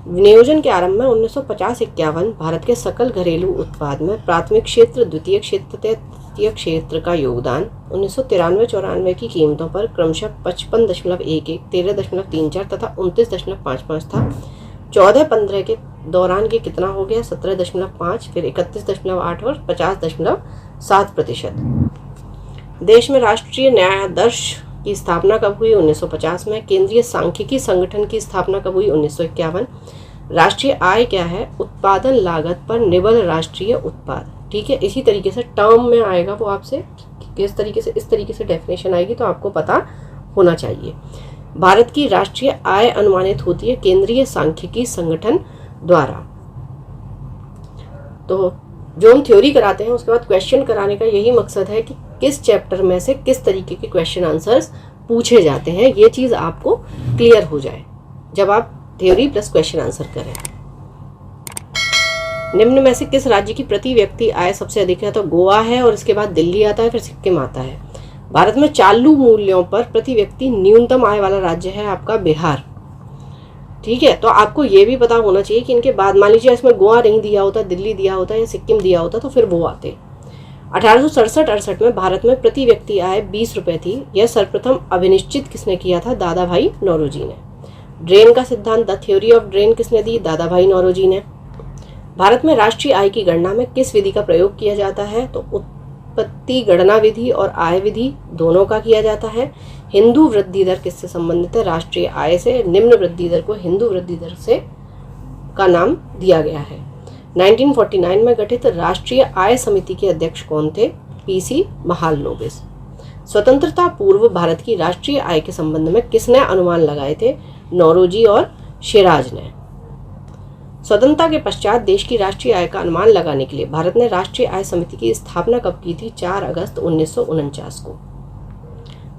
विनियोजन के आरंभ में 1950-51 भारत के सकल घरेलू उत्पाद में प्राथमिक क्षेत्र, द्वितीय क्षेत्र, तृतीय क्षेत्र का योगदान 1993-94 की कीमतों पर क्रमशः 55.11, 13.34 तथा 29.55 था। 14-15 के दौरान के कितना हो गया? 17.5, फिर 31.8 और 50.7%। देश में राष्ट्रीय न्यायाधीश की स्थापना कब हुई? 1950 में। केंद्रीय सांख्यिकी संगठन की स्थापना कब हुई? 1951। राष्ट्रीय आय क्या है? उत्पादन लागत पर निवल राष्ट्रीय उत्पाद। ठीक है, इसी तरीके से टर्म में आएगा वो आपसे, किस तरीके से, इस तरीके से डेफिनेशन आएगी तो आपको पता होना चाहिए। भारत की राष्ट्रीय आय अनुमानित होती है केंद्रीय सांख्यिकी संगठन द्वारा। तो जो हम थ्योरी कराते हैं उसके बाद क्वेश्चन कराने का यही मकसद है कि किस चैप्टर में से किस तरीके के क्वेश्चन आंसर्स पूछे जाते हैं, ये चीज़ आपको क्लियर हो जाए जब आप थ्योरी प्लस क्वेश्चन आंसर करें। निम्न में से किस राज्य की प्रति व्यक्ति आय सबसे अधिक है? तो गोवा है, और इसके बाद दिल्ली आता है, फिर सिक्किम आता है। भारत में चालू मूल्यों पर प्रति व्यक्ति न्यूनतम आय वाला राज्य है आपका बिहार। ठीक है, तो आपको ये भी पता होना चाहिए कि इनके बाद मान लीजिए इसमें गोवा नहीं दिया होता, दिल्ली दिया होता या सिक्किम दिया होता तो फिर वो आते। 1867-68 में भारत में प्रति व्यक्ति आय 20 रुपये थी। यह सर्वप्रथम अभिनिश्चित किसने किया था? दादा भाई नौरोजी ने। ड्रेन का सिद्धांत, द थ्योरी ऑफ ड्रेन, किसने दी? दादा भाई नौरोजी ने। भारत में राष्ट्रीय आय की गणना में किस विधि का प्रयोग किया जाता है? तो उत्पत्ति गणना विधि और आय विधि दोनों का किया जाता है। हिंदू वृद्धि दर किससे संबंधित है? राष्ट्रीय आय से। निम्न वृद्धि दर को हिंदू वृद्धि दर से का नाम दिया गया है। 1949 में गठित राष्ट्रीय आय समिति के अध्यक्ष कौन थे? पीसी महालनोबिस। स्वतंत्रता पूर्व भारत की राष्ट्रीय आय के संबंध में किसने अनुमान लगाए थे? नौरोजी और शिराज ने। स्वतंत्रता के पश्चात देश की राष्ट्रीय आय का अनुमान लगाने के लिए भारत ने राष्ट्रीय आय समिति की स्थापना कब की थी? 4 अगस्त 1949 को।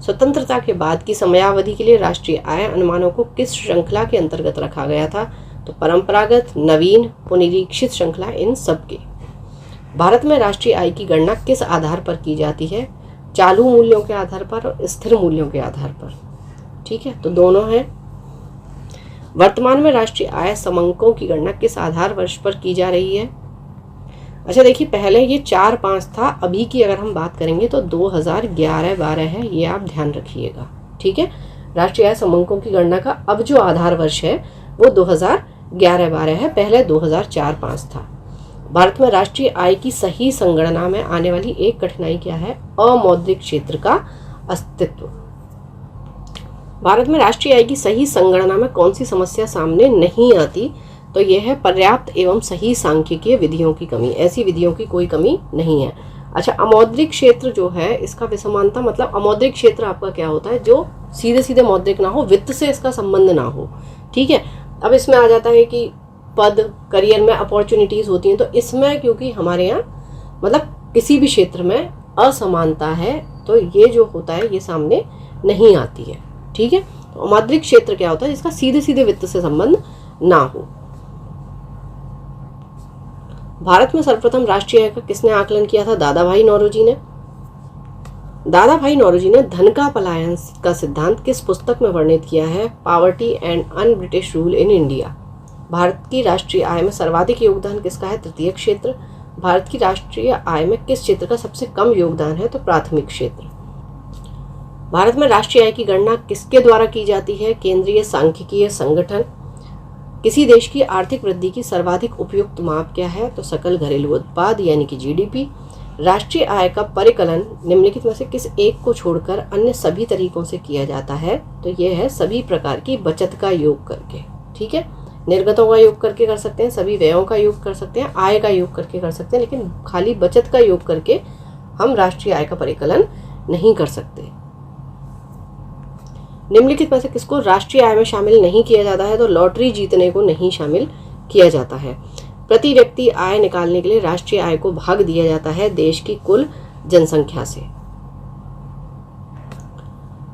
स्वतंत्रता के बाद की समयावधि के लिए राष्ट्रीय आय अनुमानों को किस श्रृंखला के अंतर्गत रखा गया था? तो परंपरागत, नवीन, पुनरीक्षित श्रृंखला, इन सब के। भारत में राष्ट्रीय आय की गणना किस आधार पर की जाती है? चालू मूल्यों के आधार पर और स्थिर मूल्यों के आधार पर। ठीक है, तो दोनों हैं। वर्तमान में राष्ट्रीय आय समंकों की गणना किस आधार वर्ष पर की जा रही है? अच्छा देखिए, पहले ये 4-5 था, अभी की अगर हम बात करेंगे तो 2011-12 है, ये आप ध्यान रखिएगा। ठीक है, राष्ट्रीय आय समंकों की गणना का अब जो आधार वर्ष है वो 2011-12 है, पहले 2004-5 था। भारत में राष्ट्रीय आय की सही संगणना में आने वाली एक कठिनाई क्या है? अमौद्रिक क्षेत्र का अस्तित्व। भारत में राष्ट्रीय आय की सही संगणना में कौन सी समस्या सामने नहीं आती? तो यह है पर्याप्त एवं सही सांख्यिकीय विधियों की कमी। ऐसी विधियों की कोई कमी नहीं है। अच्छा, अमौद्रिक क्षेत्र जो है इसका विषमानता, मतलब अमौद्रिक क्षेत्र आपका क्या होता है? जो सीधे सीधे मौद्रिक ना हो, वित्त से इसका संबंध ना हो। ठीक है, अब इसमें आ जाता है कि पद, करियर में अपॉर्चुनिटीज होती हैं, तो इसमें क्योंकि हमारे यहाँ मतलब किसी भी क्षेत्र में असमानता है तो ये जो होता है ये सामने नहीं आती है। ठीक है, तो अमौद्रिक क्षेत्र क्या होता है? जिसका सीधे सीधे वित्त से संबंध ना हो। भारत में सर्वप्रथम राष्ट्रीय आय का किसने आकलन किया था? दादा भाई नौरोजी ने। दादा भाई नौरोजी ने धन का पलायन का सिद्धांत किस पुस्तक में वर्णित किया है? Poverty and un British rule in India. Bharat की राष्ट्रीय आय में सर्वाधिक योगदान किसका है? तृतीय क्षेत्र। भारत की राष्ट्रीय आय में किस क्षेत्र का सबसे कम योगदान है? तो प्राथमिक क्षेत्र। भारत में राष्ट्रीय आय की गणना किसके द्वारा की जाती है? केंद्रीय सांख्यिकीय संगठन। किसी देश की आर्थिक वृद्धि की सर्वाधिक उपयुक्त माप क्या है? तो सकल घरेलू उत्पाद यानी कि जीडीपी। राष्ट्रीय आय का परिकलन निम्नलिखित में से किस एक को छोड़कर अन्य सभी तरीकों से किया जाता है? तो यह है सभी प्रकार की बचत का योग करके। ठीक है, निर्गतों का योग करके कर सकते हैं, सभी व्ययों का योग कर सकते हैं, आय का योग करके कर सकते हैं, लेकिन खाली बचत का योग करके हम राष्ट्रीय आय का परिकलन नहीं कर सकते। निम्नलिखित में से किसको राष्ट्रीय आय में शामिल नहीं किया जाता है? तो लॉटरी जीतने को नहीं शामिल किया जाता है। प्रति व्यक्ति आय निकालने के लिए राष्ट्रीय आय को भाग दिया जाता है देश की कुल जनसंख्या से।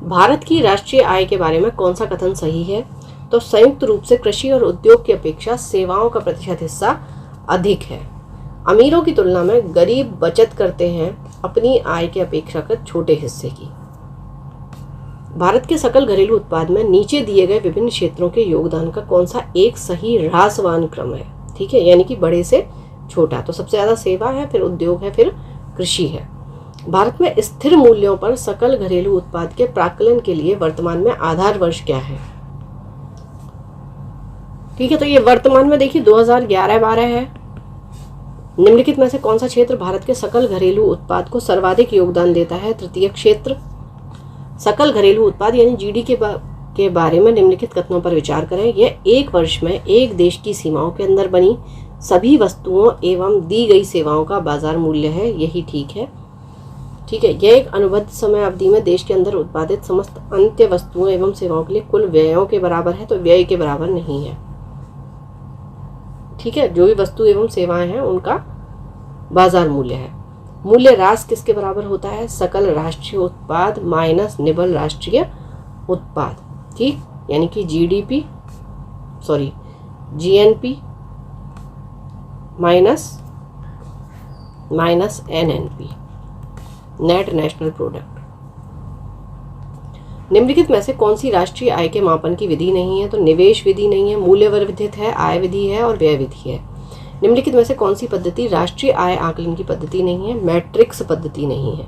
भारत की राष्ट्रीय आय के बारे में कौन सा कथन सही है? तो संयुक्त रूप से कृषि और उद्योग की अपेक्षा सेवाओं का प्रतिशत हिस्सा अधिक है। अमीरों की तुलना में गरीब बचत करते हैं अपनी आय के अपेक्षाकृत छोटे हिस्से की। भारत के सकल घरेलू उत्पाद में नीचे दिए गए विभिन्न क्षेत्रों के योगदान का कौन सा एक सही ह्रासवान क्रम है? ठीक है, यानी कि बड़े से छोटा। तो सबसे ज्यादा सेवा है, फिर उद्योग है, फिर कृषि है। भारत में स्थिर मूल्यों पर सकल घरेलू उत्पाद के प्राकलन के लिए वर्तमान में आधार वर्ष क्या है? ठीक है, तो ये वर्तमान में देखिए 2011-12 है। निम्नलिखित में से कौन सा क्षेत्र भारत के सकल घरेलू उत्पाद को सर्वाधिक योगदान देता है? तृतीय क्षेत्र। सकल घरेलू उत्पाद यानी जीडी के बारे में निम्नलिखित कथनों पर विचार करें। यह एक वर्ष में एक देश की सीमाओं के अंदर बनी सभी वस्तुओं एवं दी गई सेवाओं का बाजार मूल्य है, यही ठीक है। ठीक है, यह एक अनुबद्ध समय अवधि में देश के अंदर उत्पादित समस्त अंत्य वस्तुओं एवं सेवाओं के लिए कुल व्ययों के बराबर है, तो व्यय के बराबर नहीं है। ठीक है, जो भी वस्तु एवं सेवाएं हैं उनका बाजार मूल्य है। मूल्य ह्रास किसके बराबर होता है? सकल राष्ट्रीय उत्पाद माइनस निबल राष्ट्रीय उत्पाद, ठीक, यानी कि GNP minus NNP, net national product. निम्नलिखित में से कौन सी राष्ट्रीय आय के मापन की विधि नहीं है? तो निवेश विधि नहीं है, मूल्य वर्धित है, आय विधि है और व्यय विधि है। निम्नलिखित में से कौन सी पद्धति राष्ट्रीय आय आकलन की पद्धति नहीं है? मैट्रिक्स पद्धति नहीं है।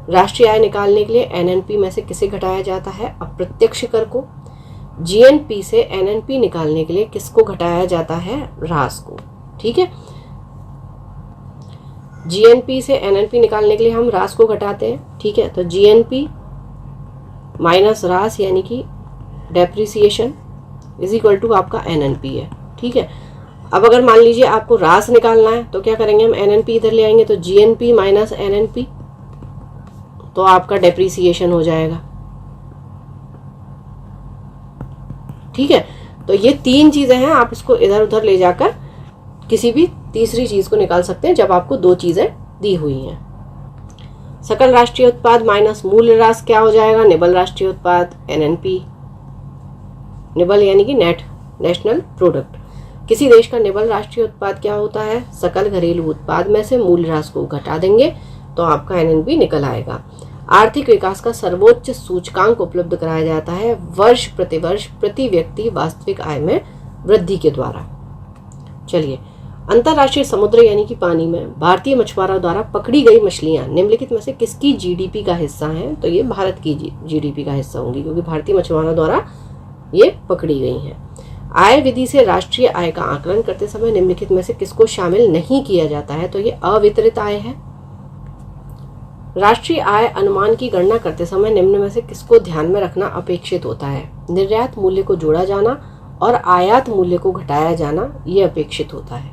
राष्ट्रीय आय निकालने के लिए एनएनपी में से किसे घटाया जाता है? अप्रत्यक्ष कर को। जीएनपी से एनएनपी निकालने के लिए किसको घटाया जाता है? ह्रास को, ठीक है। जीएनपी से एनएनपी निकालने के लिए हम ह्रास को घटाते हैं, ठीक है। तो जीएनपी माइनस ह्रास यानी कि डेप्रिसिएशन इज इक्वल टू आपका एनएनपी है, ठीक है। अब अगर मान लीजिए आपको ह्रास निकालना है तो क्या करेंगे हम? एनएनपी इधर ले आएंगे, तो जीएनपी माइनस एनएनपी, तो आपका डेप्रिसिएशन हो जाएगा, ठीक है। तो ये तीन चीजें हैं, आप इसको इधर उधर ले जाकर किसी भी तीसरी चीज को निकाल सकते हैं जब आपको दो चीजें दी हुई हैं। सकल राष्ट्रीय उत्पाद माइनस मूल्य ह्रास क्या हो जाएगा? निबल राष्ट्रीय उत्पाद, एनएनपी। निबल यानी कि नेट नेशनल प्रोडक्ट। किसी देश का निबल राष्ट्रीय उत्पाद क्या होता है? सकल घरेलू उत्पाद में से मूल्य ह्रास को घटा देंगे तो आपका एनएनपी निकल आएगा। आर्थिक विकास का सर्वोच्च सूचकांक उपलब्ध कराया जाता है वर्ष प्रतिवर्ष प्रति व्यक्ति वास्तविक आय में वृद्धि के द्वारा। चलिए, अंतर्राष्ट्रीय समुद्र यानी कि पानी में भारतीय मछुआरों द्वारा पकड़ी गई मछलियां निम्नलिखित में से किसकी जीडीपी का हिस्सा हैं? तो ये भारत की जीडीपी का हिस्सा होंगी, क्योंकि भारतीय मछुआरों द्वारा ये पकड़ी गई हैं। आय विधि से राष्ट्रीय आय का आकलन करते समय निम्नलिखित में से किसको शामिल नहीं किया जाता है? तो ये अवितरित आय है। राष्ट्रीय आय अनुमान की गणना करते समय निम्न में से किसको ध्यान में रखना अपेक्षित होता है? निर्यात मूल्य को जोड़ा जाना और आयात मूल्य को घटाया जाना ये अपेक्षित होता है।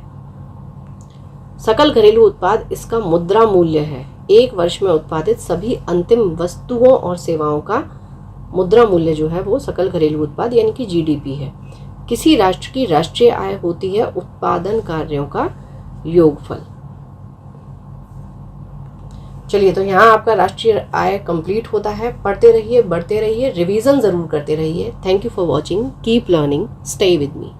सकल घरेलू उत्पाद इसका मुद्रा मूल्य है। एक वर्ष में उत्पादित सभी अंतिम वस्तुओं और सेवाओं का मुद्रा मूल्य जो है वो सकल घरेलू उत्पाद यानी कि जीडीपी है। किसी राष्ट्र की राष्ट्रीय आय होती है उत्पादन कार्यों का योगफल। चलिए, तो यहाँ आपका राष्ट्रीय आय कंप्लीट होता है। पढ़ते रहिए, बढ़ते रहिए, रिवीजन जरूर करते रहिए। Thank you for watching, keep learning, stay with me.